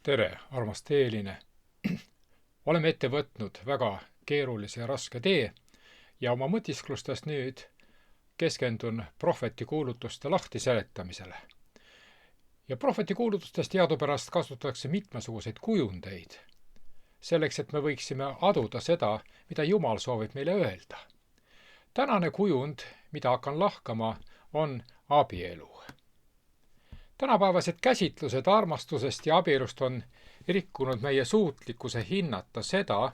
Tere, armas teeline! Oleme ette võtnud väga keerulise ja raske tee ja oma mõtisklustes nüüd keskendun prohvetikuulutuste lahtiseletamisele. Ja prohvetikuulutustest teadupärast kasutatakse mitmesuguseid kujundeid, selleks, et me võiksime aduda seda, mida Jumal soovib meile öelda. Tänane kujund, mida hakkan lahkama, on abielu. Tänapäevased käsitlused armastusest ja abielust on rikkunud meie suutlikkuse hinnata seda,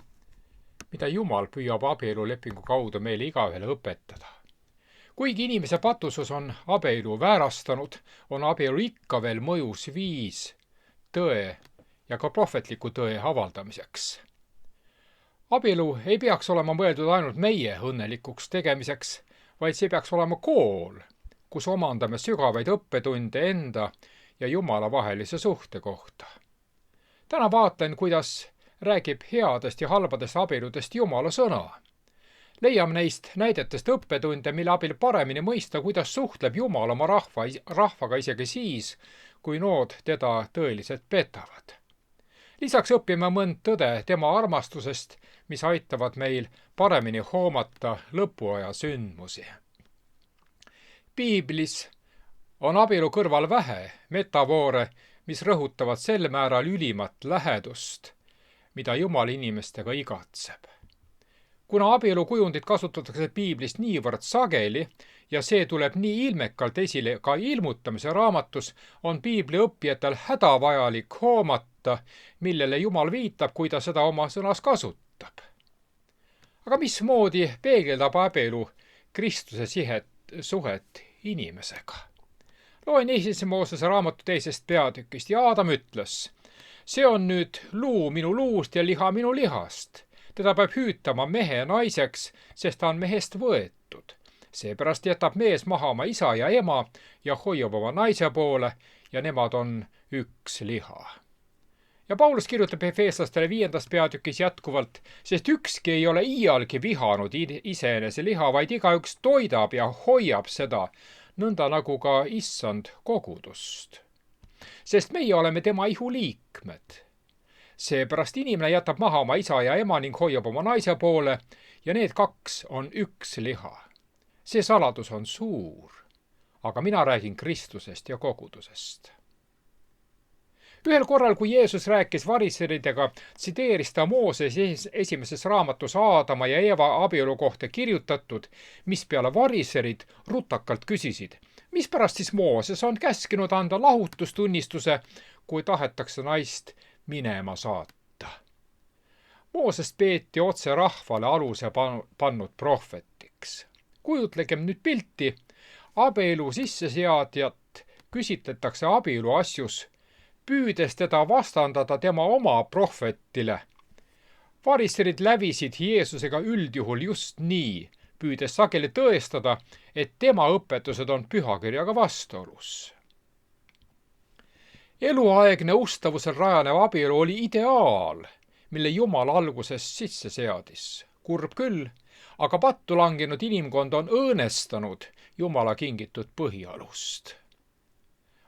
mida Jumal püüab abielulepingu kaudu meile igaühele õpetada. Kuigi inimese patusus on abielu väärastanud, on abielu ikka veel mõjus viis tõe ja ka prohvetliku tõe avaldamiseks. Abielu ei peaks olema mõeldud ainult meie õnnelikuks tegemiseks, vaid see peaks olema kool, kus omandame sügavaid õppetunde enda ja Jumala vahelise suhte kohta. Täna vaatan, kuidas räägib headest ja halbadest abieludest Jumala sõna. Leiame neist näidetest õppetunde, mille abil paremini mõista, kuidas suhtleb Jumal oma rahvaga isegi siis, kui nood teda tõeliselt petavad. Lisaks õpime mõnd tõde tema armastusest, mis aitavad meil paremini hoomata lõpuaja sündmusi. Piiblis on abielu kõrval vähe metafoore, mis rõhutavad sel määral ülimat lähedust, mida Jumal inimestega igatseb. Kuna abielu kujundit kasutatakse Piiblist niivõrd sageli ja see tuleb nii ilmekalt esile ka ilmutamise raamatus, on Piibli õppijatel hädavajalik hoomata, millele Jumal viitab, kui ta seda oma sõnas kasutab. Aga mismoodi peegeldab abielu Kristuse suhet inimesega? Loen Esimese Moosese raamatu 2. peatükist ja Aadam ütles: see on nüüd luu minu luust ja liha minu lihast. Teda peab hüütama mehe naiseks, sest ta on mehest võetud. Seepärast jätab mees maha oma isa ja ema ja hoiab oma naise poole ja nemad on üks liha. Ja Paulus kirjutab Efeeslastele 5. peatükis jätkuvalt, sest ükski ei ole iialgi vihanud iseenese liha, vaid igaüks toidab ja hoiab seda, nõnda nagu ka issand kogudust. Sest meie oleme tema ihu liikmed. Seepärast inimene jätab maha oma isa ja ema ning hoiab oma naise poole ja need kaks on üks liha. See saladus on suur, aga mina räägin Kristusest ja kogudusest. Ühel korral, kui Jeesus rääkis variseridega, tsiteeris ta Mooses esimeses raamatus Aadama ja Eeva abielu kohta kirjutatud, mispeale variserid rutakalt küsisid, mispärast siis Mooses on käskinud anda lahutustunnistuse, kui tahetakse naist minema saata. Moosest peeti otse rahvale aluse pannud prohvetiks. Kujutlegem nüüd pilti, abielu sisseseadjat küsitletakse abielu asjus, püüdes teda vastandada tema oma prohvetile. Variserid lävisid Jeesusega üldjuhul just nii, püüdes sageli tõestada, et tema õpetused on pühakirjaga vastuolus. Eluaegne ustavusel rajanev abielu oli ideaal, mille Jumal alguses sisse seadis. Kurb küll, aga pattu langenud inimkond on õõnestanud Jumala kingitud põhialust.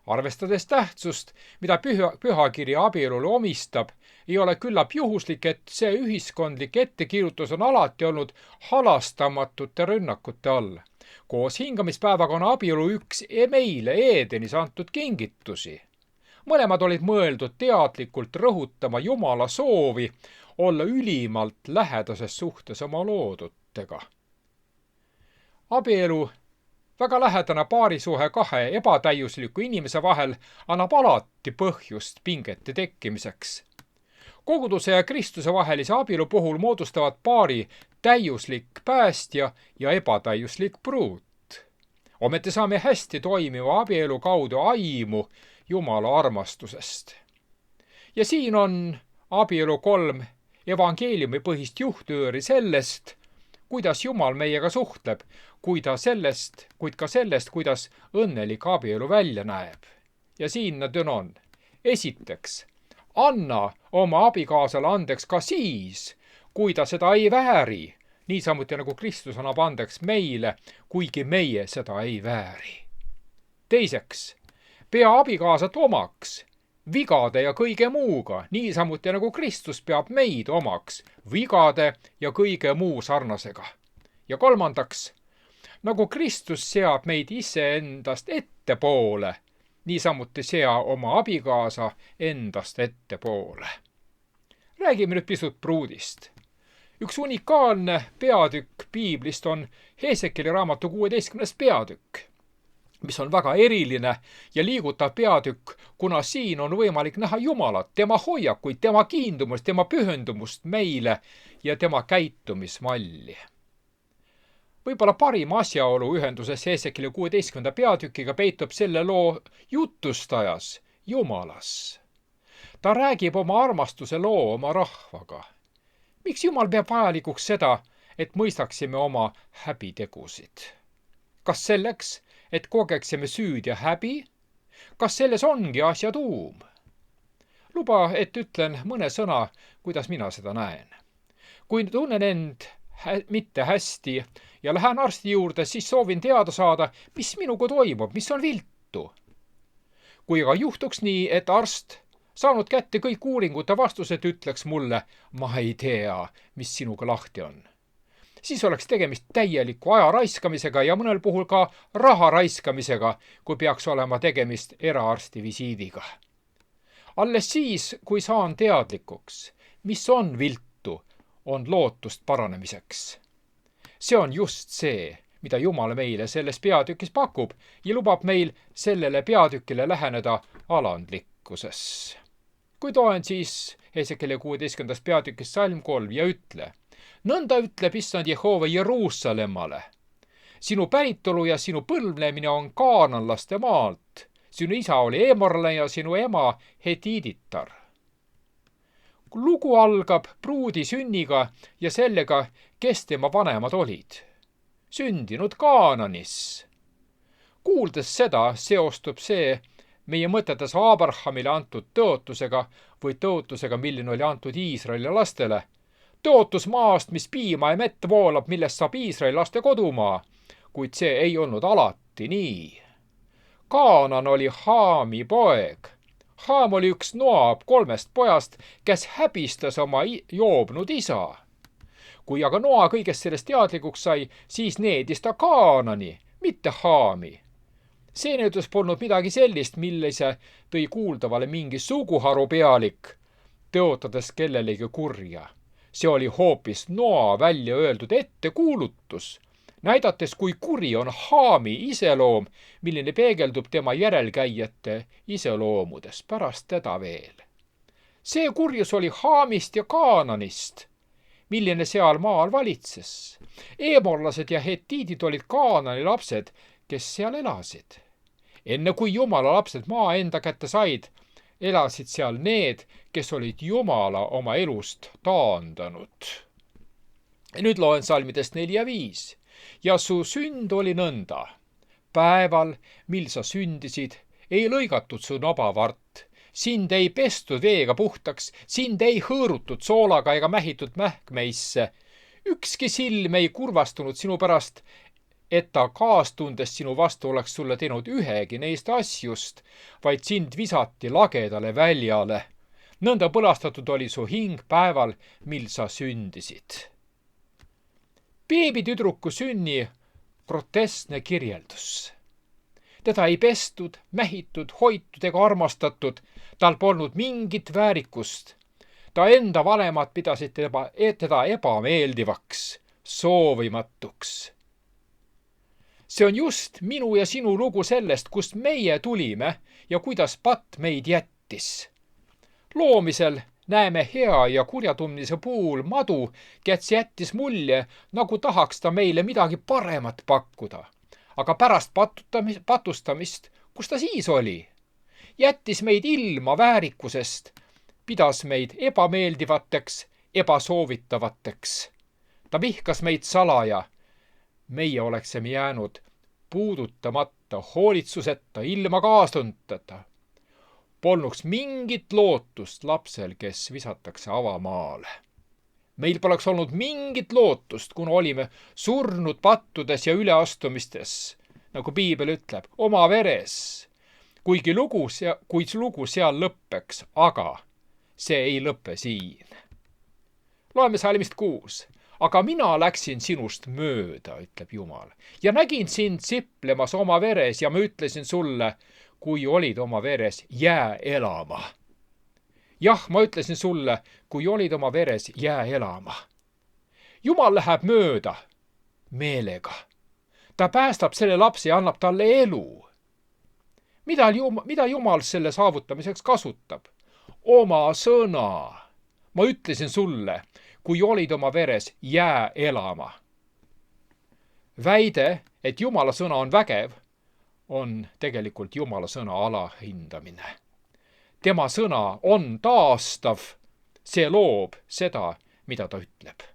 Arvestades tähtsust, mida pühakiri abielule omistab, ei ole küllap juhuslik, et see ühiskondlik ettekirjutus on alati olnud halastamatute rünnakute all. Koos hingamispäevaga on abielu üks meile Eedenis antud kingitusi. Mõlemad olid mõeldud teadlikult rõhutama Jumala soovi olla ülimalt lähedases suhtes oma loodutega. Abielu, väga lähedane paarisuhe kahe ebatäiusliku inimese vahel, annab alati põhjust pingete tekkimiseks. Koguduse ja Kristuse vahelise abielu puhul moodustavad paari täiuslik päästja ja ebatäiuslik pruut. Ometi saame hästi toimiva abielu kaudu aimu Jumala armastusest. Ja siin on abielu 3 evangeeliumi põhist juhtnööri sellest, kuidas Jumal meiega suhtleb, kuid ka sellest, kuidas õnnelik abielu välja näeb. Ja siin nad on. Esiteks, anna oma abikaasale andeks ka siis, kui ta seda ei vääri, niisamuti nagu Kristus annab andeks meile, kuigi meie seda ei vääri. Teiseks, pea abikaasat omaks, vigade ja kõige muuga, niisamuti nagu Kristus peab meid omaks vigade ja kõige muu sarnasega. Ja kolmandaks, nagu Kristus seab meid iseendast ettepoole, niisamuti sea oma abikaasa endast ettepoole. Räägime nüüd pisut pruudist. Üks unikaalne peatükk piiblist on Hesekieli raamatu 16. peatükk, mis on väga eriline ja liigutav peatükk, kuna siin on võimalik näha Jumalat, tema hoiakuid, tema kiindumust, tema pühendumust meile ja tema käitumismalli. Võib-olla parim asjaolu ühenduses Hesekieli 16. peatükiga peitub selle loo jutustajas, Jumalas. Ta räägib oma armastuse loo oma rahvaga. Miks Jumal peab vajalikuks seda, et mõistaksime oma häbitegusid? Kas selleks, et kogeksime süüd ja häbi? Kas selles ongi asja tuum? Luba, et ütlen mõne sõna, kuidas mina seda näen. Kui tunnen end mitte hästi ja lähen arsti juurde, siis soovin teada saada, mis minuga toimub, mis on viltu. Kui aga juhtuks nii, et arst saanud kätte kõik uuringute vastused ütleks mulle, ma ei tea, mis sinuga lahti on, siis oleks tegemist täieliku aja raiskamisega ja mõnel puhul ka raha raiskamisega, kui peaks olema tegemist eraarsti visiidiga. Alles siis, kui saan teadlikuks, mis on viltu, on lootust paranemiseks. See on just see, mida Jumal meile selles peatükis pakub ja lubab meil sellele peatükile läheneda alandlikkuses. Kui toen siis Hesekieli 16. peatükis salm 3 ja ütle, nõnda ütleb Issand Jehova Jeruusalemmale. Sinu päritolu ja sinu põlvnemine on kaananlaste maalt. Sinu isa oli Emorlane ja sinu ema Hetiiditar. Lugu algab pruudi sünniga ja sellega, kes tema vanemad olid. Sündinud Kaananis. Kuuldes seda, seostub see meie mõtetes Abrahamile antud tõotusega või tõotusega, milline oli antud Iisraeli lastele. Tõotus maast, mis piima ja mett voolab, millest saab Iisraeli laste kodumaa, kuid see ei olnud alati nii. Kaanan oli Haami poeg. Haam oli üks Noab 3 pojast, kes häbistas oma joobnud isa. Kui aga Noa kõigest sellest teadlikuks sai, siis needis ta Kaanani, mitte Haami. Seenetus polnud midagi sellist, millise tõi kuuldavale mingi suguharu pealik, tõotades kellelegi kurja. See oli hoopis Noa välja öeldud ettekuulutus, näidates, kui kuri on Haami iseloom, milline peegeldub tema järelkäijate iseloomudes pärast teda veel. See kurjus oli Haamist ja Kaananist, milline seal maal valitses. Emorlased ja hetiidid olid Kaanani lapsed, kes seal elasid. Enne kui Jumala lapsed maa enda kätte said, elasid seal need, kes olid Jumala oma elust taandanud. Nüüd loen salmidest 4 ja 5. Ja su sünd oli nõnda. Päeval, mil sa sündisid, ei lõigatud su nabavart. Sind ei pestud veega puhtaks, sind ei hõõrutud soolaga ega mähitud mähkmeisse. Ükski silm ei kurvastunud sinu pärast, et ta kaastundes sinu vastu oleks sulle teinud ühegi neist asjust, vaid sind visati lagedale väljale. Nõnda põlastatud oli su hing päeval, mil sa sündisid. Beebitüdruku sünni groteskne kirjeldus. Teda ei pestud, mähitud, hoitud ega armastatud, tal polnud mingit väärikust. Ta enda vanemad pidasid teda ebameeldivaks, soovimatuks. See on just minu ja sinu lugu sellest, kust meie tulime ja kuidas patt meid jättis. Loomisel näeme hea ja kurjatundmise puhul madu, kes jättis mulje, nagu tahaks ta meile midagi paremat pakkuda. Aga pärast patustamist, kus ta siis oli? Jättis meid ilma väärikusest, pidas meid ebameeldivateks, ebasoovitavateks. Ta vihkas meid salaja. Meie oleksime jäänud puudutamata, hoolitsuseta, ilma kaastundeta. Polnuks mingit lootust lapsel, kes visatakse avamaale. Meil poleks olnud mingit lootust, kuna olime surnud pattudes ja üleastumistes, nagu piibel ütleb, oma veres. kuid lugu seal lõppeks, aga see ei lõpe siin. Loeme salmist 6. Aga mina läksin sinust mööda, ütleb Jumal, ja nägin sind siplemas oma veres ja ma ütlesin sulle, kui olid oma veres, jää elama. Jah, ma ütlesin sulle, kui olid oma veres, jää elama. Jumal läheb mööda meelega. Ta päästab selle lapse ja annab talle elu. Mida Jumal selle saavutamiseks kasutab? Oma sõna. Ma ütlesin sulle, kui olid oma veres, jää elama. Väide, et Jumala sõna on vägev, on tegelikult Jumala sõna alahindamine. Tema sõna on taastav, see loob seda, mida ta ütleb.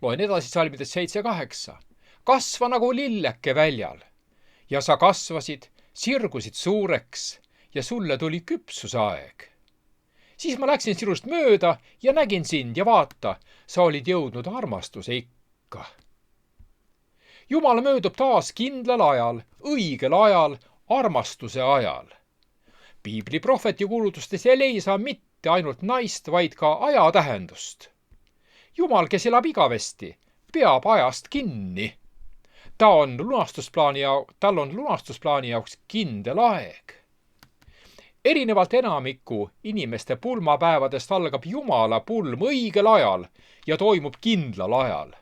Loen edasi salmides 7-8. Kasva nagu lilleke väljal ja sa kasvasid, sirgusid suureks ja sulle tuli küpsusaeg. Siis ma läksin sinust mööda ja nägin sind ja vaata, sa olid jõudnud armastuse ikka. Jumal möödub taas kindlal ajal, õigel ajal, armastuse ajal. Piibli prohveti kuulutustes ei leisa mitte ainult naist, vaid ka ajatähendust. Jumal, kes elab igavesti, peab ajast kinni. Tal on lunastusplaani jaoks kindel aeg. Erinevalt enamiku inimeste pulmapäevadest algab Jumala pulm õigel ajal ja toimub kindlal ajal.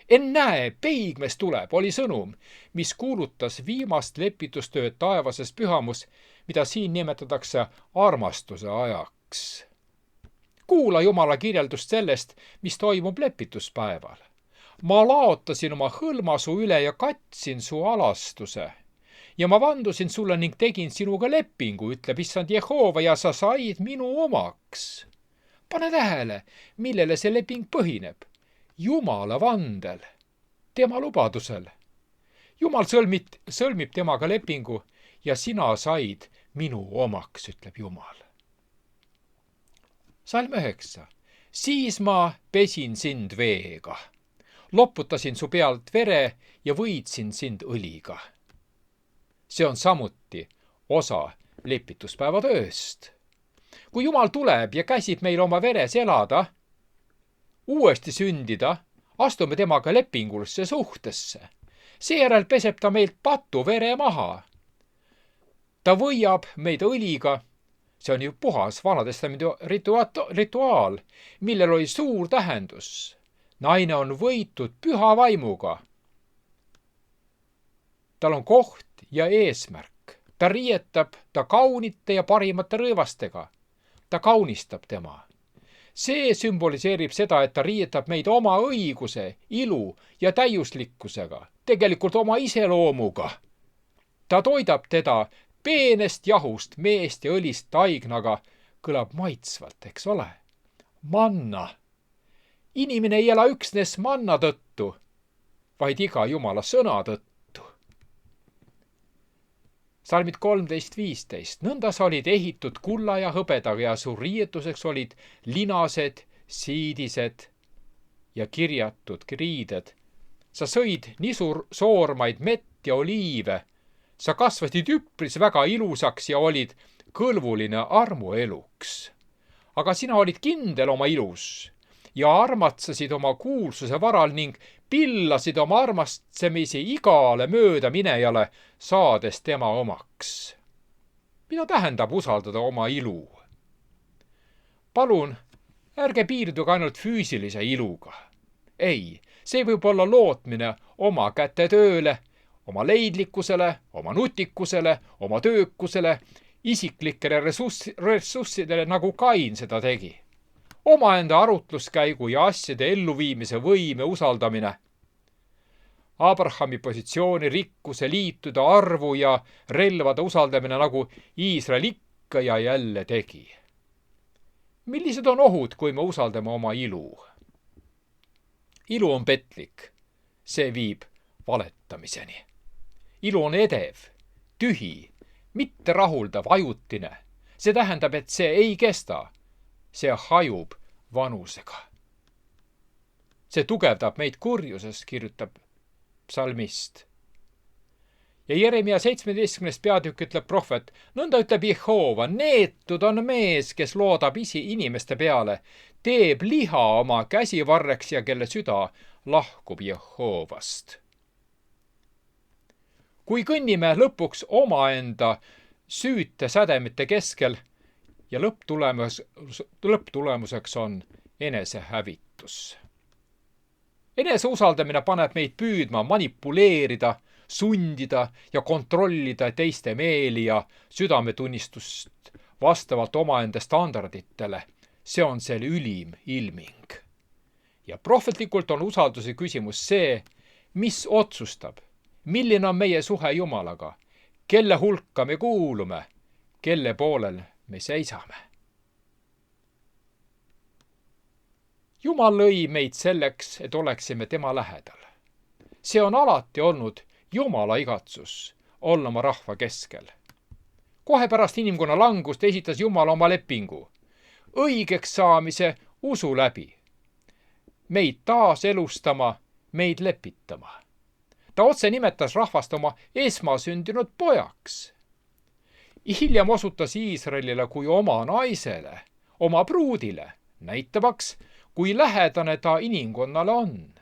Ennäe, peigmees tuleb, oli sõnum, mis kuulutas viimast lepitustööd taevases pühamus, mida siin nimetatakse armastuse ajaks. Kuula Jumala kirjeldust sellest, mis toimub lepituspäeval. Ma laotasin oma hõlmasu üle ja katsin su alastuse. Ja ma vandusin sulle ning tegin sinuga lepingu, ütleb issand Jehova, ja sa said minu omaks. Pane tähele, millele see leping põhineb. Jumala vandel, tema lubadusel. Jumal sõlmib temaga lepingu ja sina said minu omaks, ütleb Jumal. Salm 9. Siis ma pesin sind veega. Loputasin su pealt vere ja võitsin sind õliga. See on samuti osa lepituspäeva tööst. Kui Jumal tuleb ja käsib meil oma veres elada, uuesti sündida, astume temaga lepingulisse suhtesse. Seejärel peseb ta meilt patu vere maha. Ta võiab meid õliga, see on ju puhas Vanatestamendi rituaal, millel oli suur tähendus. Naine on võitud püha vaimuga. Tal on koht ja eesmärk. Ta riietab ta kaunite ja parimate rõivastega. Ta kaunistab tema. See sümboliseerib seda, et ta riietab meid oma õiguse, ilu ja täiuslikkusega, tegelikult oma iseloomuga. Ta toidab teda peenest jahust, meest ja õlist taignaga, kõlab maitsvalt, eks ole? Manna. Inimene ei ela üksnes manna tõttu, vaid iga Jumala sõna tõttu. Salmid 13-15. Nõnda sa olid ehitud kulla ja hõbedaga ja su riietuseks olid linased, siidised ja kirjatud riided. Sa sõid nisursoormaid mett ja oliive. Sa kasvasid üpris väga ilusaks ja olid kõlvuline armueluks. Aga sina olid kindel oma ilus ja armatsasid oma kuulsuse varal ning pillasid oma armastsemisi igale möödaminejale, saades tema omaks. Mida tähendab usaldada oma ilu? Palun, ärge piirduge ainult füüsilise iluga. Ei, see võib olla lootmine oma kätetööle, oma leidlikkusele, oma nutikusele, oma töökusele, isiklikele ressurssidele, nagu Kain seda tegi. Omaenda arutluskäigu ja asjade elluviimise võime usaldamine. Abrahami positsiooni, rikkuse, liitude arvu ja relvade usaldamine, nagu Iisrael ikka ja jälle tegi. Millised on ohud, kui me usaldame oma ilu? Ilu on petlik. See viib valetamiseni. Ilu on edev, tühi, mitte rahuldav, ajutine. See tähendab, et see ei kesta. See hajub vanusega. See tugevdab meid kurjuses, kirjutab psalmist. Ja Jeremia 17. peatükk ütleb prohvet, nõnda ütleb Jehova, neetud on mees, kes loodab inimeste peale, teeb liha oma käsivarreks ja kelle süda lahkub Jehovast. Kui kõnnime lõpuks omaenda süüte sädemete keskel ja lõpptulemuseks on enesehävitus. Eneseusaldamine paneb meid püüdma manipuleerida, sundida ja kontrollida teiste meeli ja südametunnistust vastavalt omaenda standarditele. See on selle ülim ilming. Ja prohvetlikult on usalduse küsimus see, mis otsustab, milline on meie suhe Jumalaga, kelle hulka me kuulume, kelle poolel me seisame. Jumal lõi meid selleks, et oleksime tema lähedal. See on alati olnud Jumala igatsus olla oma rahva keskel. Kohe pärast inimkonna langust esitas Jumal oma lepingu, õigeks saamise usu läbi, meid taas elustama, meid lepitama. Ta otse nimetas rahvast oma esmasündinud pojaks. Hiljem osutas Iisraelile kui oma naisele, oma pruudile, näitamaks, kui lähedane ta inimkonnale on.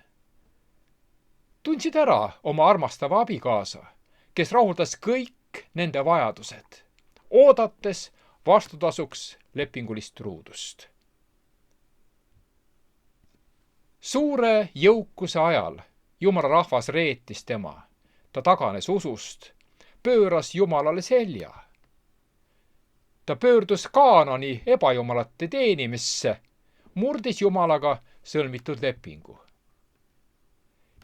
Tundsid ära oma armastava abikaasa, kes rahuldas kõik nende vajadused, oodates vastutasuks lepingulist truudust. Suure jõukuse ajal Jumala rahvas reetis tema. Ta taganes usust, pööras Jumalale selja. Ta pöördus Kaanani ebajumalate teenimisse, murdis Jumalaga sõlmitud lepingu.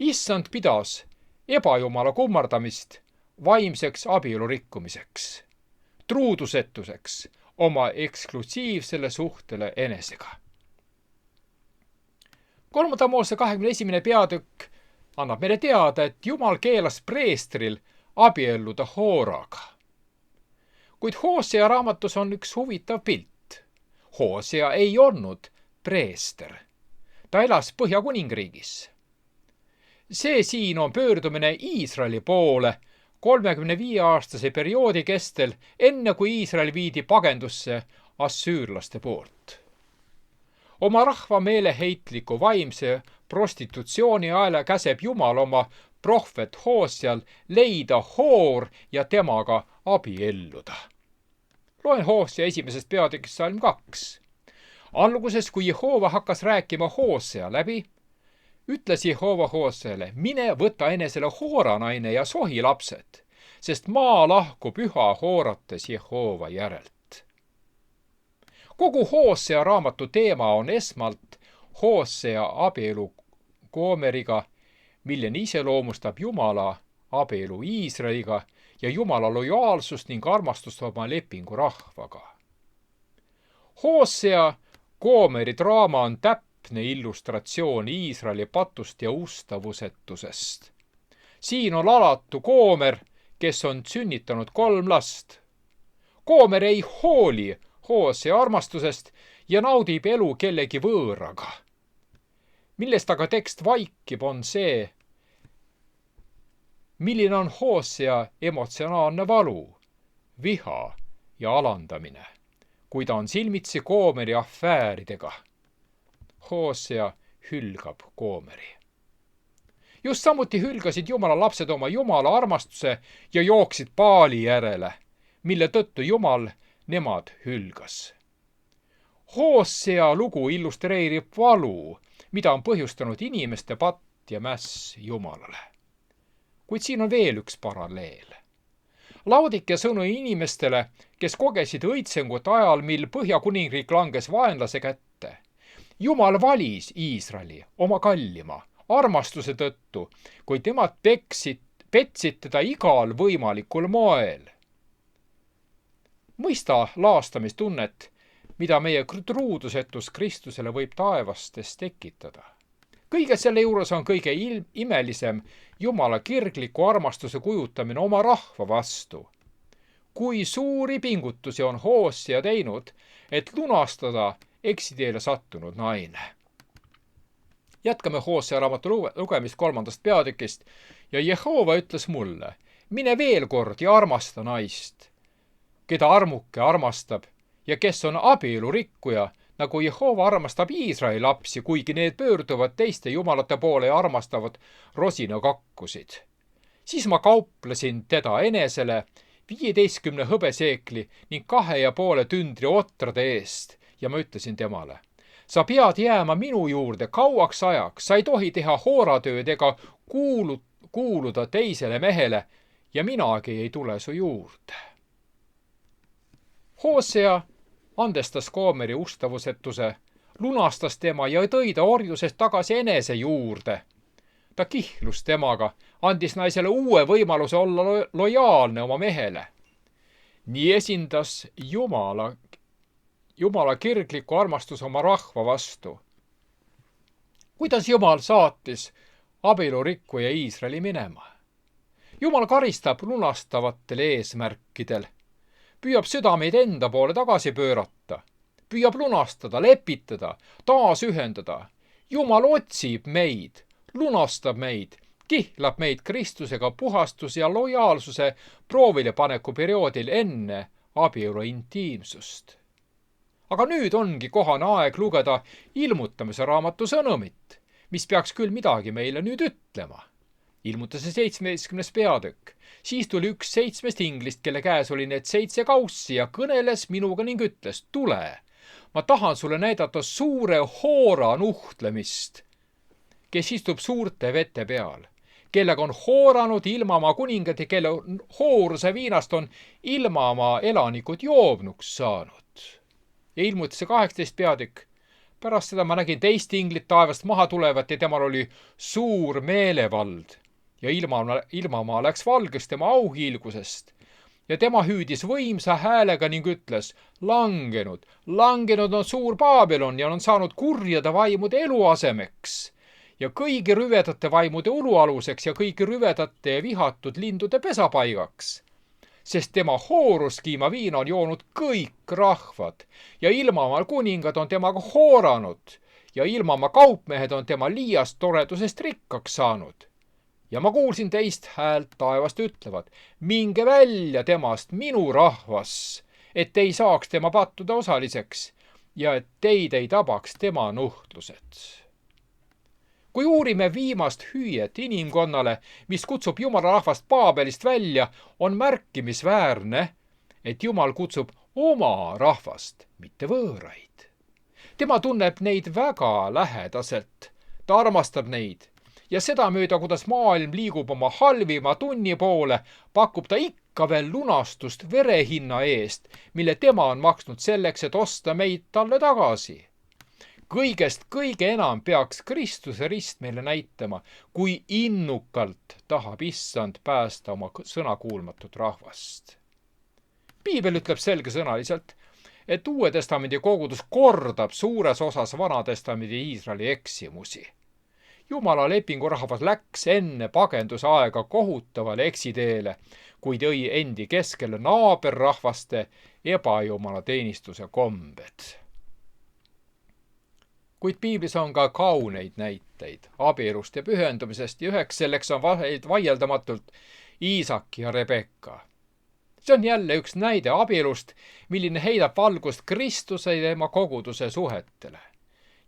Issand pidas ebajumala kummardamist vaimseks abielu rikkumiseks, truudusetuseks oma eksklusiivsele suhtele enesega. 3. Moose 21. peatükk annab meile teada, et Jumal keelas preestril abielluda Hooraga. Kuid Hoosea raamatus on üks huvitav pilt. Hoosea ei olnud preester. Ta elas Põhja-Kuningriigis. See siin on pöördumine Iisraeli poole 35-aastase perioodi kestel, enne kui Iisrael viidi pagendusse assüürlaste poolt. Oma rahva meeleheitliku vaimse prostitutsiooni ajal käseb Jumal oma prohvet Hooseal leida Hoor ja temaga abielluda. Loen Hoosea 1. peatükist salm 2. Alguses, kui Jehova hakkas rääkima Hoosea läbi, ütles Jehova Hooseale, mine võta enesele Hoora naine ja sohi lapsed, sest maa lahkub üha hoorates Jehova järelt. Kogu Hoosea raamatu teema on esmalt Hoosea abielu Goomeriga, mille iseloomustab Jumala abielu Iisraeliga ja Jumala lojaalsust ning armastust oma lepingu rahvaga. Hoosea Goomeri draama on täpne illustratsioon Iisraeli patust ja ustavusetusest. Siin on alatu Goomer, kes on sünnitanud 3 last. Goomer ei hooli Hoosea armastusest ja naudib elu kellegi võõraga. Millest aga tekst vaikib, on see, milline on Hoosea emotsionaalne valu, viha ja alandamine, kui ta on silmitsi Goomeri afääridega. Hoosea hülgab Goomeri. Just samuti hülgasid Jumala lapsed oma Jumala armastuse ja jooksid Baali järele, mille tõttu Jumal nemad hülgas. Hoosea lugu illustreerib valu, mida on põhjustanud inimeste patt ja mäss Jumalale. Kuid siin on veel üks paralleel. Laodike sõnu inimestele, kes kogesid õitsengut ajal, mil Põhja-Kuningriik langes vaenlase kätte. Jumal valis Iisraeli oma kallima armastuse tõttu, kuid nemad petsid teda igal võimalikul moel. Mõista laastamistunnet, mida meie truudusetus Kristusele võib taevastes tekitada. Kõige selle juures on kõige imelisem Jumala kirgliku armastuse kujutamine oma rahva vastu. Kui suuri pingutusi on Hoosea teinud, et lunastada eksiteele sattunud naine. Jätkame Hoosea raamatu lugemist 3. peatükist ja Jehova ütles mulle, Mine veel kord ja armasta naist, keda armuke armastab ja kes on abielurikkuja, nagu Jehova armastab Iisraeli lapsi, kuigi need pöörduvad teiste jumalate poole ja armastavad rosinakakkusid. Siis ma kauplesin teda enesele 15 hõbeseekli ning 2,5 tündri otrade eest ja ma ütlesin temale: sa pead jääma minu juurde kauaks ajaks, sa ei tohi teha hooratööd ega kuuluda teisele mehele ja minagi ei tule su juurde. Hosea andestas Goomeri ustavusetuse, lunastas tema ja tõi ta orjusest tagasi enese juurde. Ta kihlus temaga, andis naisele uue võimaluse olla lojaalne oma mehele. Nii esindas Jumala kirgliku armastus oma rahva vastu. Kuidas Jumal saatis abielurikkuja Iisraeli minema? Jumal karistab lunastavatel eesmärkidel, püüab südameid enda poole tagasi pöörata, püüab lunastada, lepitada, taas ühendada. Jumal otsib meid, lunastab meid, kihlab meid Kristusega puhastus ja lojaalsuse proovilepaneku perioodil enne abielu intiimsust. Aga nüüd ongi kohane aeg lugeda ilmutamise raamatu sõnumit, mis peaks küll midagi meile nüüd ütlema. Ilmutuse 17. peatükk. Siis tuli üks 7 inglist, kelle käes oli need 7 kaussi ja kõneles minuga ning ütles: tule, ma tahan sulle näidata suure hoora nuhtlemist, kes istub suurte vete peal, kellega on hooranud ilmamaa kuningad ja kelle hooruse viinast on ilmamaa elanikud joobnuks saanud. Ja ilmutuse 18 peatükk. Pärast seda ma nägin teist inglit taevast maha tulevat ja temal oli suur meelevald ja ilmamaa läks valgeks tema auhiilgusest ja tema hüüdis võimsa häälega ning ütles: langenud on suur Babylon ja on saanud kurjade vaimude eluasemeks ja kõigi rüvedate vaimude ulualuseks ja kõigi rüvedate ja vihatud lindude pesapaigaks. Sest tema hooruskiima viina on joonud kõik rahvad ja ilmamaa kuningad on temaga hooranud ja ilmamaa kaupmehed on tema liiast toredusest rikkaks saanud. Ja ma kuulsin teist häält taevast ütlevat: minge välja temast, minu rahvas, et ei saaks tema pattude osaliseks ja et teid ei tabaks tema nuhtlused. Kui uurime viimast hüüet inimkonnale, mis kutsub Jumala rahvast Paabelist välja, on märkimisväärne, et Jumal kutsub oma rahvast, mitte võõraid. Tema tunneb neid väga lähedaselt, ta armastab neid ja sedamööda, kuidas maailm liigub oma halvima tunni poole, pakub ta ikka veel lunastust verehinna eest, mille tema on maksnud selleks, et osta meid talle tagasi. Kõigest kõige enam peaks Kristuse rist meile näitama, kui innukalt tahab Issand päästa oma sõnakuulmatut rahvast. Piibel ütleb selgesõnaliselt, et Uue Testamendi kogudus kordab suures osas Vana Testamendi Iisraeli eksimusi. Jumala lepingu rahvas läks enne pagendusaega kohutavale eksiteele, kui tõi endi keskele naaberrahvaste ebajumala teenistuse kombed. Kuid piiblis on ka kauneid näiteid abielust ja pühendumisest ja üheks selleks on vaieldamatult Iisak ja Rebekka. See on jälle üks näide abielust, milline heidab valgust Kristuse ja tema koguduse suhetele.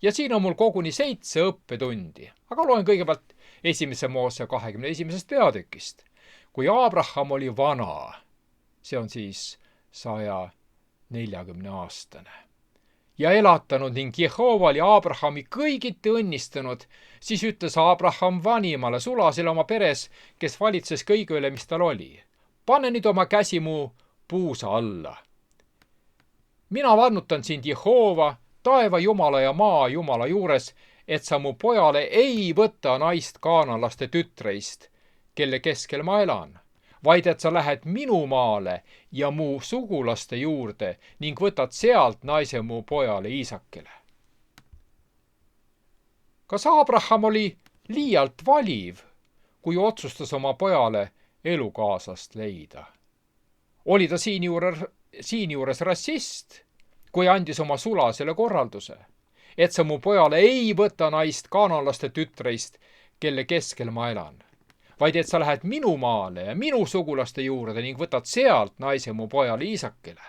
Ja siin on mul koguni 7 õppetundi, aga loen kõigepealt 1. Moose 21. peatükist. Kui Abraham oli vana, see on siis 140-aastane, ja elatanud ning Jehova oli Abrahami kõigiti õnnistanud, siis ütles Abraham vanimale sulasele oma peres, kes valitses kõige üle, mis tal oli: pane nüüd oma käsi mu puusa alla. Mina vannutan sind Jehova, taeva Jumala ja maa Jumala juures, et sa mu pojale ei võta naist kaanalaste tütreist, kelle keskel ma elan, vaid et sa lähed minu maale ja mu sugulaste juurde ning võtad sealt naise mu pojale Iisakile. Kas Abraham oli liialt valiv, kui otsustas oma pojale elukaaslast leida? Oli ta siinjuures rassist, kui andis oma sulasele korralduse, et sa mu pojale ei võta naist kaanalaste tütreist, kelle keskel ma elan, vaid et sa lähed minu maale ja minu sugulaste juurde ning võtad sealt naise mu pojale Iisakile.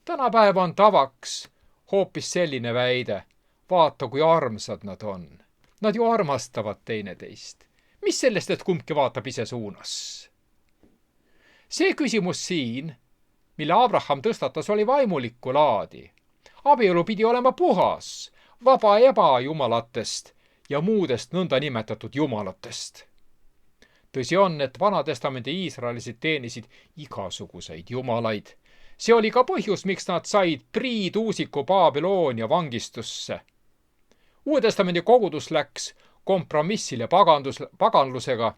Tänapäeva on tavaks hoopis selline väide. Vaata, kui armsad nad on. Nad ju armastavad teineteist. Mis sellest, et kumbki vaatab ise suunas? See küsimus siin, mille Abraham tõstatas, oli vaimulikku laadi. Abielu pidi olema puhas, vaba ebajumalatest ja muudest nõnda nimetatud jumalatest. Tõsi on, et Vanatestamendi iisraelised teenisid igasuguseid jumalaid. See oli ka põhjus, miks nad said priiduusiku Babyloonia vangistusse. Uue testamendi kogudus läks kompromissile paganlusega,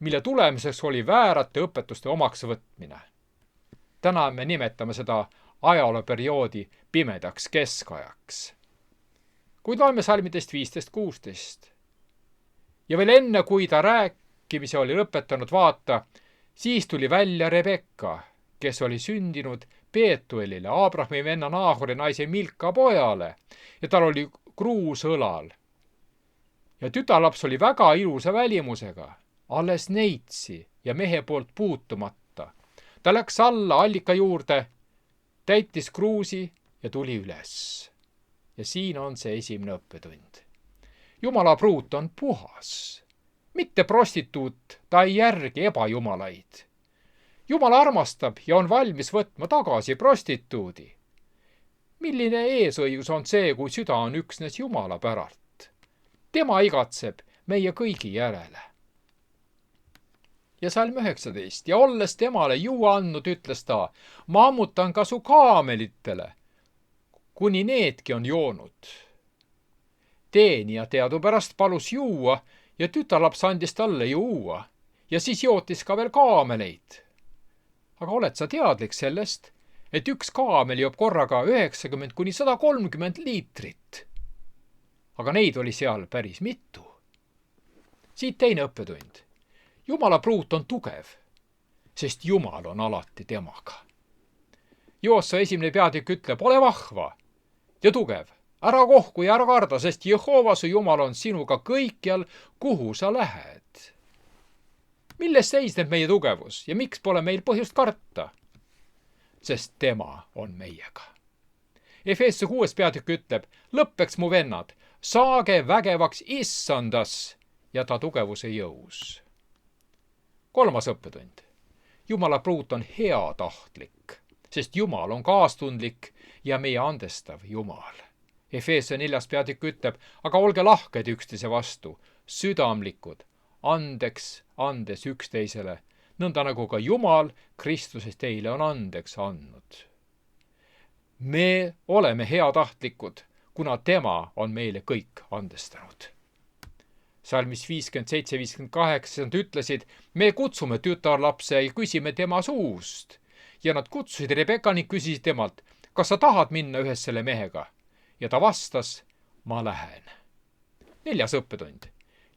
mille tulemuseks oli väärate õpetuste omaks võtmine. Täna me nimetame seda ajalooperioodi pimedaks keskajaks. Kuid loeme salmidest 15-16. Ja veel enne, kui ta rääkimise oli lõpetanud, vaata, siis tuli välja Rebekka, kes oli sündinud Peetuelile, Abrahami venna Naahori naise Milka pojale, ja tal oli kruus õlal. Ja tütarlaps oli väga ilusa välimusega, alles neitsi ja mehe poolt puutumata. Ta läks alla allika juurde, täitis kruusi ja tuli üles. Ja siin on see esimene õppetund. Jumala pruut on puhas. Mitte prostituut, ta ei järgi ebajumalaid. Jumal armastab ja on valmis võtma tagasi prostituudi. Milline eesõigus on see, kui süda on üksnes Jumala päralt? Tema igatseb meie kõigi järele. Ja salm 19. Ja olles temale juua andnud, ütles ta, ma ammutan ka su kaamelitele, kuni needki on joonud. Teenija teadupärast palus juua ja tütarlaps andis talle juua ja siis jootis ka veel kaameleid. Aga oled sa teadlik sellest, et üks kaamel joob korraga 90–130 liitrit? Aga neid oli seal päris mitu. Siit teine õppetund. Jumala pruut on tugev, sest Jumal on alati temaga. Joossa 1. peatükk ütleb, ole vahva ja tugev, ära kohku ja ära karda, sest Jehova su Jumal on sinuga kõikjal, kuhu sa lähed. Milles seisneb meie tugevus ja miks pole meil põhjust karta? Sest tema on meiega. Efeesse 6. peatükk ütleb, lõppeks mu vennad, saage vägevaks issandas ja ta tugevuse jõus. Kolmas õppetund. Jumala pruut on heatahtlik, sest Jumal on kaastundlik ja meie andestav Jumal. Efeesse 4. peatükk ütleb, aga olge lahked üksteise vastu, südamlikud, andeks andes üksteisele, nõnda nagu ka Jumal Kristuses teile on andeks andnud. Me oleme heatahtlikud, kuna tema on meile kõik andestanud. Salmis 57-58 nad ütlesid, me kutsume tütarlapse ja küsime tema suust. Ja nad kutsusid Rebekka ning küsisid temalt, kas sa tahad minna ühes selle mehega? Ja ta vastas, ma lähen. 4. õppetund.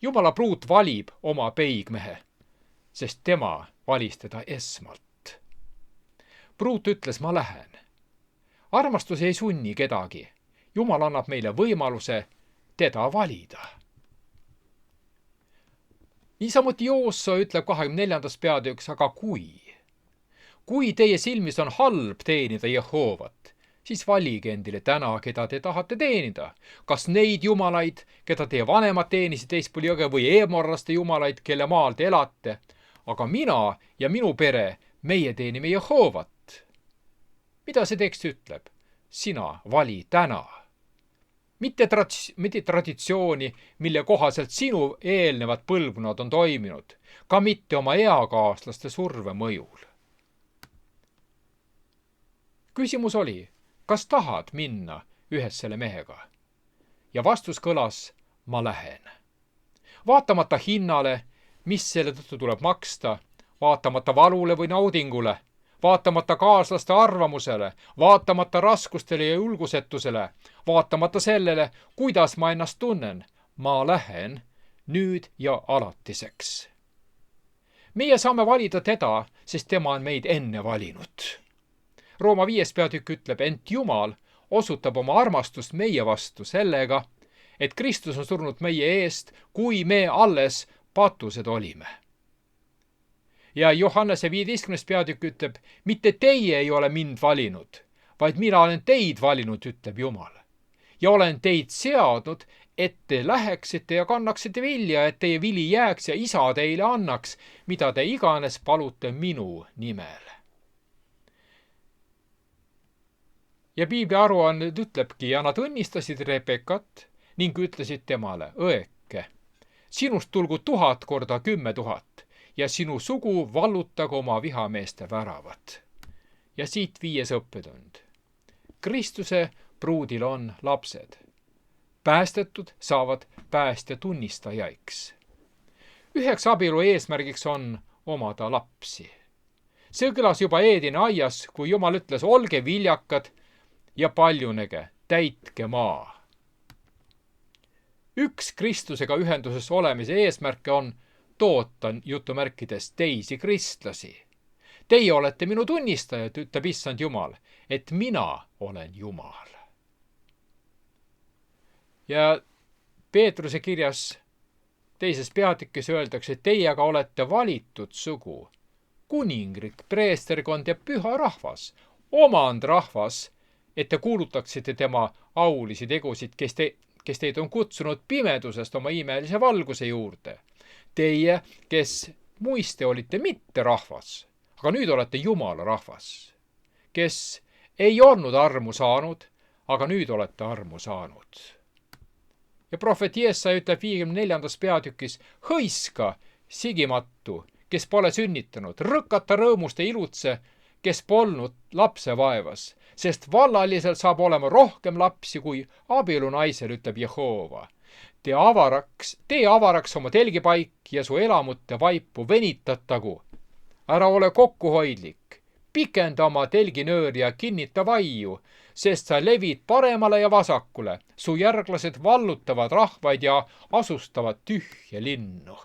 Jumala pruut valib oma peigmehe, sest tema valis teda esmalt. Pruut ütles, ma lähen. Armastus ei sunni kedagi. Jumal annab meile võimaluse teda valida. Niisamuti Joossa ütleb 24. peatükis, aga kui teie silmis on halb teenida Jehovat, siis valige endile täna, keda te tahate teenida. Kas neid jumalaid, keda teie vanemad teenisid teispool jõge või eemorlaste jumalaid, kelle maal te elate. Aga mina ja minu pere, meie teenime Jehovat. Mida see tekst ütleb? Sina vali täna. Mitte traditsiooni, mille kohaselt sinu eelnevad põlvkonnad on toiminud, ka mitte oma eakaaslaste surve mõjul. Küsimus oli, kas tahad minna ühes selle mehega? Ja vastus kõlas, ma lähen. Vaatamata hinnale, mis selle tõttu tuleb maksta, vaatamata valule või naudingule, vaatamata kaaslaste arvamusele, vaatamata raskustele ja julgusetusele, vaatamata sellele, kuidas ma ennast tunnen, ma lähen nüüd ja alatiseks. Meie saame valida teda, sest tema on meid enne valinud. Rooma 5. peatükk ütleb, ent Jumal osutab oma armastust meie vastu sellega, et Kristus on surnud meie eest, kui me alles patused olime. Ja Johannese 15. peatükk ütleb, mitte teie ei ole mind valinud, vaid mina olen teid valinud, ütleb Jumal. Ja olen teid seadnud, et te läheksite ja kannaksite vilja, et teie vili jääks ja Isa teile annaks, mida te iganes palute minu nimel. Ja Piibli aruanne ütlebki, ja nad õnnistasid Rebekat ning ütlesid temale, õeke, sinust tulgu 1000 korda 10 000 ja sinu sugu vallutagu oma vihameeste väravad. Ja siit 5. õppetund. Kristuse pruudil on lapsed. Päästetud saavad päästja tunnistajaiks. Üheks abielu eesmärgiks on omada lapsi. See kõlas juba Eedeni aias, kui Jumal ütles, olge viljakad ja paljunege, täitke maa. Üks Kristusega ühenduses olemise eesmärke on toota jutumärkides teisi kristlasi. Teie olete minu tunnistajad, ütleb issand Jumal, et mina olen Jumal. Ja Peetruse kirjas 2. peatükis öeldakse, et teie aga olete valitud sugu, kuningrik, preesterkond ja püha rahvas, omand rahvas, et te kuulutaksite tema aulisi tegusid, kes teid on kutsunud pimedusest oma imelise valguse juurde. Teie, kes muiste olite mitte rahvas, aga nüüd olete Jumala rahvas, kes ei olnud armu saanud, aga nüüd olete armu saanud. Ja prohvet Jesaja ütleb 54. peatükis, hõiska sigimatu, kes pole sünnitanud, rõkata rõõmust ja ilutse, kes polnud lapse vaevas, sest vallalisel saab olema rohkem lapsi kui abielunaisel, ütleb Jehova. Tee avaraks oma telgipaik ja su elamute vaipu venitatagu. Ära ole kokkuhoidlik, pikenda oma telginööri ja kinnita vaiu, sest sa levid paremale ja vasakule. Su järglased vallutavad rahvaid ja asustavad tühje linnu.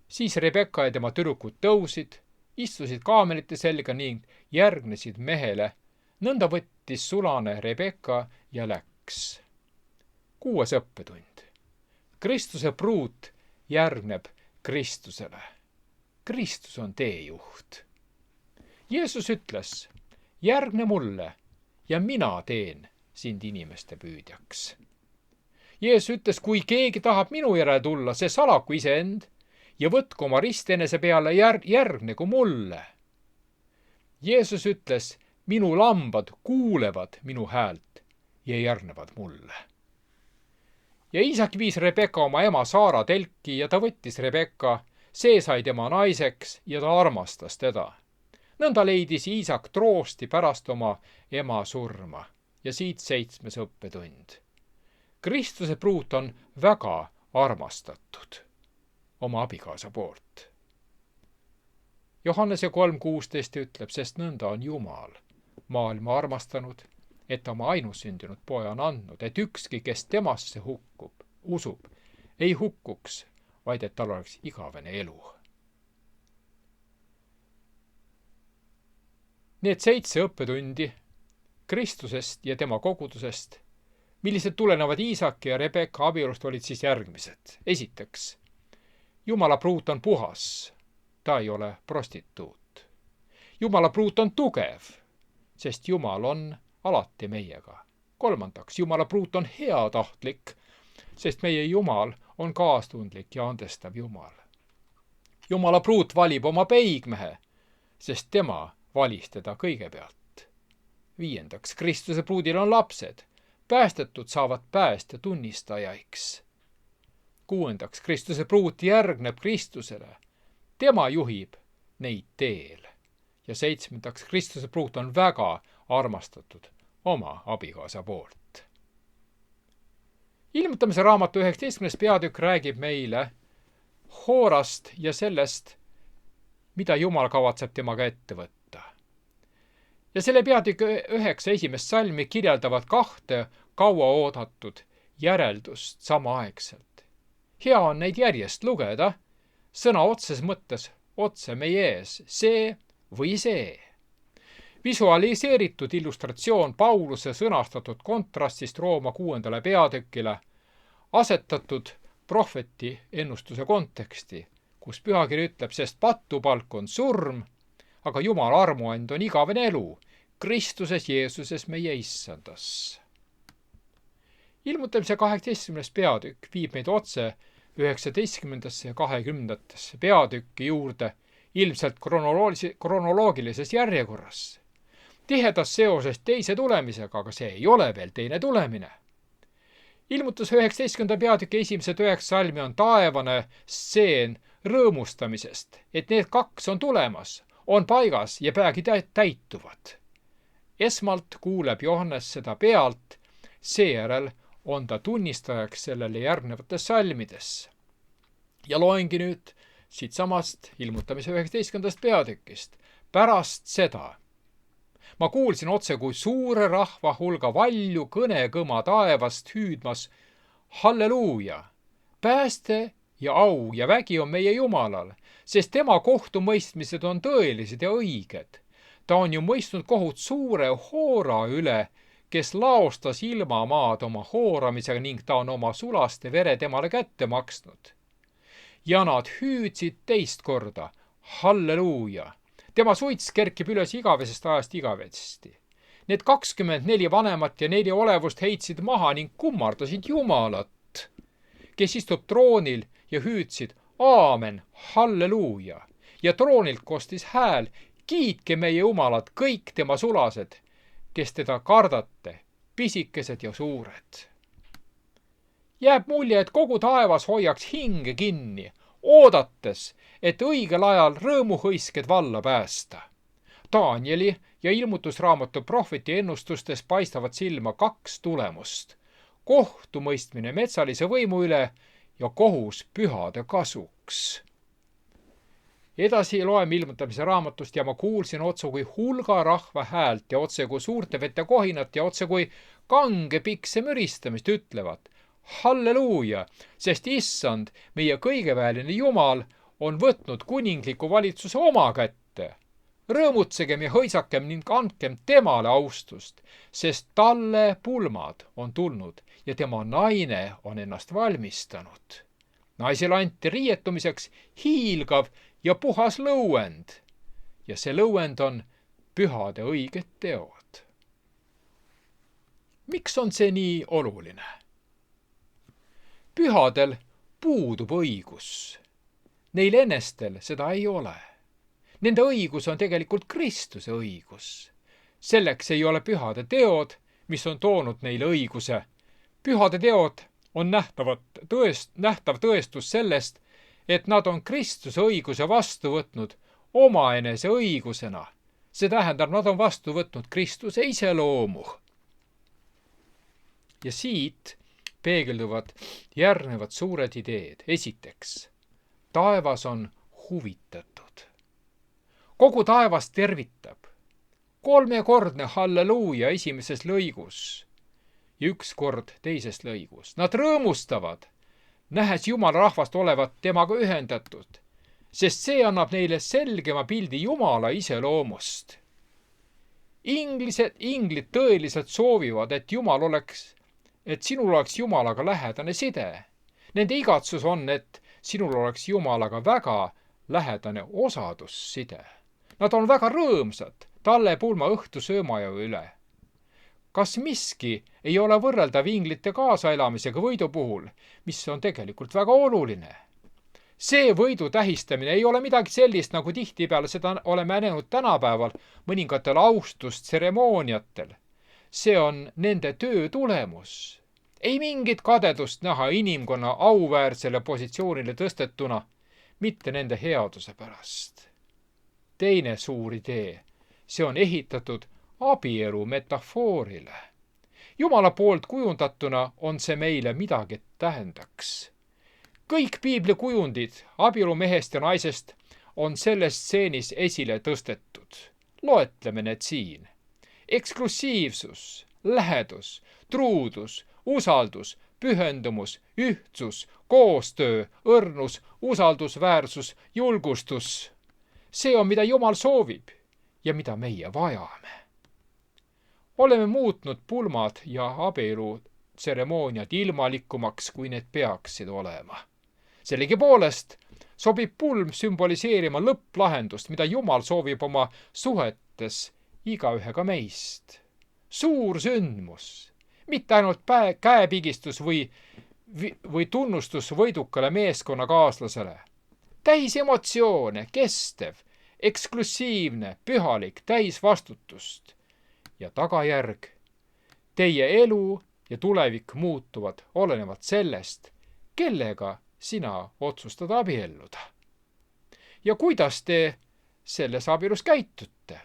Siis Rebeka ja tema tüdrukud tõusid, istusid kaamelite selga ning järgnesid mehele. Nõnda võttis sulane Rebeka ja läks. 6. õppetund. Kristuse pruut järgneb Kristusele. Kristus on teejuht. Jeesus ütles, järgne mulle ja mina teen sind inimeste püüdjaks. Jeesus ütles, kui keegi tahab minu järele tulla, see salaku iseend ja võtku oma rist enese peale, järgnegu mulle. Jeesus ütles, minu lambad kuulevad minu häält ja järgnevad mulle. Ja Iisak viis Rebeka oma ema Saara telki ja ta võttis Rebeka, see sai tema naiseks ja ta armastas teda. Nõnda leidis Iisak troosti pärast oma ema surma. Ja siit 7. õppetund. Kristuse pruut on väga armastatud oma abikaasa poolt. Johannese 3:16 ütleb, sest nõnda on Jumal maailma armastanud, et oma ainusündinud poja on andnud, et ükski, kes temasse usub, ei hukkuks, vaid et tal oleks igavene elu. Need 7 õppetundi Kristusest ja tema kogudusest, millised tulenevad Iisaki ja Rebeka abielust, olid siis järgmised. Esiteks, Jumala pruut on puhas, ta ei ole prostituut. Jumala pruut on tugev, sest Jumal on alati meiega. Kolmandaks, Jumala pruut on heatahtlik, sest meie Jumal on kaastundlik ja andestav Jumal. Jumala pruut valib oma peigmehe, sest tema valis teda kõigepealt. Viiendaks, Kristuse pruudil on lapsed, päästetud saavad päästja tunnistajaiks. Kuuendaks, Kristuse pruut järgneb Kristusele, tema juhib neid teel. Ja 7. Kristuse pruut on väga armastatud oma abikaasa poolt. Ilmutamise raamatu 19. peatükk räägib meile Hoorast ja sellest, mida Jumal kavatseb temaga ette võtta. Ja selle peatükk 9 esimest salmi kirjeldavad 2 kaua oodatud järeldust samaaegselt. Hea on neid järjest lugeda, sõna otses mõttes otse meie ees, see või see. Visualiseeritud illustratsioon Pauluse sõnastatud kontrastist Rooma 6. peatükile, asetatud prohveti ennustuse konteksti, kus pühakiri ütleb, sest patupalk on surm, aga Jumala armuand on igavene elu Kristuses Jeesuses meie issandas. Ilmutamise 18. peatükk viib meid otse 19. ja 20. peatükki juurde ilmselt kronoloogilises järjekorras. Tihedas seoses teise tulemisega, aga see ei ole veel teine tulemine. Ilmutus 19. peatüki esimesed 9 salmi on taevane stseen rõõmustamisest, et need 2 on tulemas, on paigas ja peagi täituvad. Esmalt kuuleb Johannes seda pealt, seejärel on ta tunnistajaks sellele järgnevates salmides. Ja loengi nüüd siit samast ilmutamise 19. peatükist. Pärast seda ma kuulsin otse kui suure rahva hulga valju kõnekõma taevast hüüdmas halleluuja, pääste ja au ja vägi on meie Jumalal, sest tema kohtumõistmised on tõelised ja õiged. Ta on ju mõistnud kohut suure Hoora üle, kes laostas ilmamaad oma hooramisega ning ta on oma sulaste vere temale kätte maksnud. Ja nad hüüdsid teist korda, halleluuja. Tema suits kerkib üles igavesest ajast igavesti. Need 24 vanemat ja 4 olevust heitsid maha ning kummardasid Jumalat, kes istub troonil ja hüüdsid aamen, halleluuja. Ja troonilt kostis hääl, kiitke meie Jumalat kõik tema sulased, kes teda kardate, pisikesed ja suured. Jääb mulje, et kogu taevas hoiaks hinge kinni, oodates, et õigel ajal rõõmuhõisked valla päästa. Danieli ja ilmutusraamatu prohveti ennustustes paistavad silma 2 tulemust. Kohtumõistmine metsalise võimu üle ja kohus pühade kasuks. Edasi loeme ilmutamise raamatust ja ma kuulsin otse kui hulga rahva häält ja otse kui suurte vete kohinat ja otse kui kange pikse müristamist ütlevad halleluuja, sest issand, meie kõigeväeline Jumal, on võtnud kuningliku valitsuse oma kätte. Rõõmutsegem ja hõisakem ning andkem temale austust, sest talle pulmad on tulnud ja tema naine on ennast valmistanud. Naisele anti riietumiseks hiilgav ja puhas lõuend ja see lõuend on pühade õiged teod. Miks on see nii oluline? Pühadel puudub õigus. Neil enestel seda ei ole. Nende õigus on tegelikult Kristuse õigus. Selleks ei ole pühade teod, mis on toonud neile õiguse. Pühade teod on nähtav tõestus sellest, et nad on Kristuse õiguse vastu võtnud omaenese õigusena. See tähendab, nad on vastu võtnud Kristuse iseloomu. Ja siit peegelduvad järgnevad suured ideed. Esiteks, taevas on huvitatud. Kogu taevas tervitab. 3-kordne halleluuja esimeses lõigus ja 1 kord teises lõigus. Nad rõõmustavad, nähes Jumala rahvast olevat temaga ühendatud, sest see annab neile selgema pildi Jumala iseloomust. Inglid tõeliselt soovivad, et sinul oleks Jumalaga lähedane side. Nende igatsus on, et sinul oleks Jumalaga väga lähedane osadusside. Nad on väga rõõmsad talle pulma õhtusöömaja üle. Kas miski ei ole võrreldav inglite kaasaelamisega võidu puhul, mis on tegelikult väga oluline? See võidu tähistamine ei ole midagi sellist, nagu tihtipeale seda oleme näinud tänapäeval mõningatel austustseremooniatel. See on nende töö tulemus. Ei mingit kadedust näha inimkonna auväärsele positsioonile tõstetuna, mitte nende headuse pärast. Teine suur idee, see on ehitatud abielu metafoorile. Jumala poolt kujundatuna on see meile midagi tähendaks. Kõik piibli kujundid abielumehest ja naisest on selles stseenis esile tõstetud. Loetleme need siin. Eksklusiivsus, lähedus, truudus, usaldus, pühendumus, ühtsus, koostöö, õrnus, usaldusväärsus, julgustus. See on, mida Jumal soovib ja mida meie vajame. Oleme muutnud pulmad ja abielu tseremooniad ilmalikumaks, kui need peaksid olema. Sellegipoolest sobib pulm sümboliseerima lõpplahendust, mida Jumal soovib oma suhetes igaühega meist. Suur sündmus, mitte ainult käepigistus või tunnustus võidukale meeskonnakaaslasele. Täis emotsioone, kestev, eksklusiivne, pühalik, täis vastutust. Ja tagajärg, teie elu ja tulevik muutuvad olenevalt sellest, kellega sina otsustad abielluda. Ja kuidas te selles abielus käitute?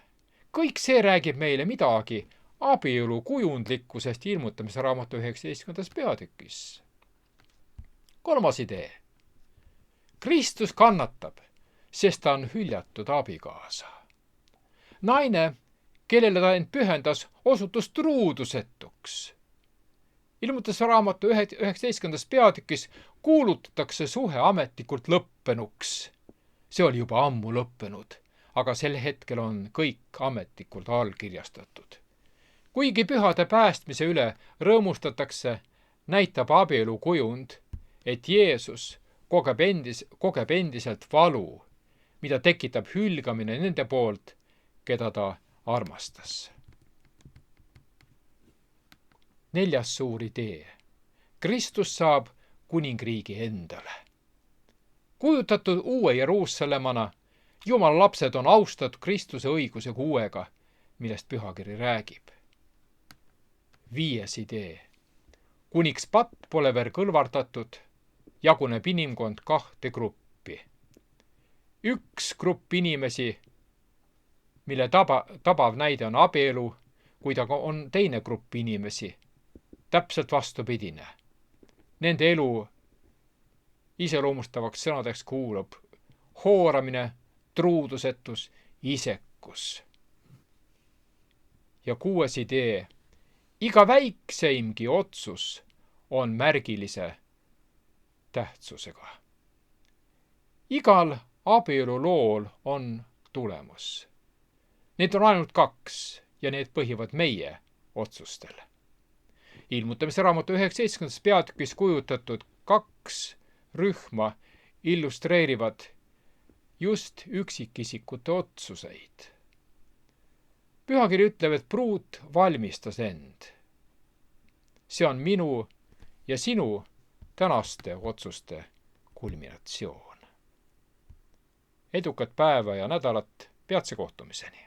Kõik see räägib meile midagi abielu kujundlikkusest ilmutamise raamatu 19. peatükis. 3. idee. Kristus kannatab, sest ta on hüljatud abikaasa. Naine, kellele ta end pühendas, osutus truudusetuks. Ilmutuse raamatu 19. peatükis kuulutatakse suhe ametlikult lõppenuks. See oli juba ammu lõppenud, aga sel hetkel on kõik ametlikult allkirjastatud. Kuigi pühade päästmise üle rõõmustatakse, näitab abielu kujund, et Jeesus kogeb endiselt valu, mida tekitab hülgamine nende poolt, keda ta armastas. 4. suur idee. Kristus saab kuningriigi endale. Kujutatud uue Jeruusalemmana, Jumala lapsed on austatud Kristuse õiguse kuuega, millest pühakiri räägib. 5. idee. Kuniks patt pole veel kõlvartatud, jaguneb inimkond 2 gruppi. Üks grupp inimesi, mille tabav näide on abielu, kuid aga on teine grupp inimesi, täpselt vastupidine. Nende elu iseloomustavaks sõnadeks kuulub hooramine, truudusetus, isekus. Ja 6. idee. Iga väikseimgi otsus on märgilise tähtsusega. Igal abielu lool on tulemus. Need on ainult 2 ja need põhivad meie otsustel. Ilmutamise raamatu 19. peatükis kujutatud 2 rühma illustreerivad just üksikisikute otsuseid. Pühakiri ütleb, et pruut valmistas end. See on minu ja sinu tänaste otsuste kulminatsioon. Edukat päeva ja nädalat, peatse kohtumiseni!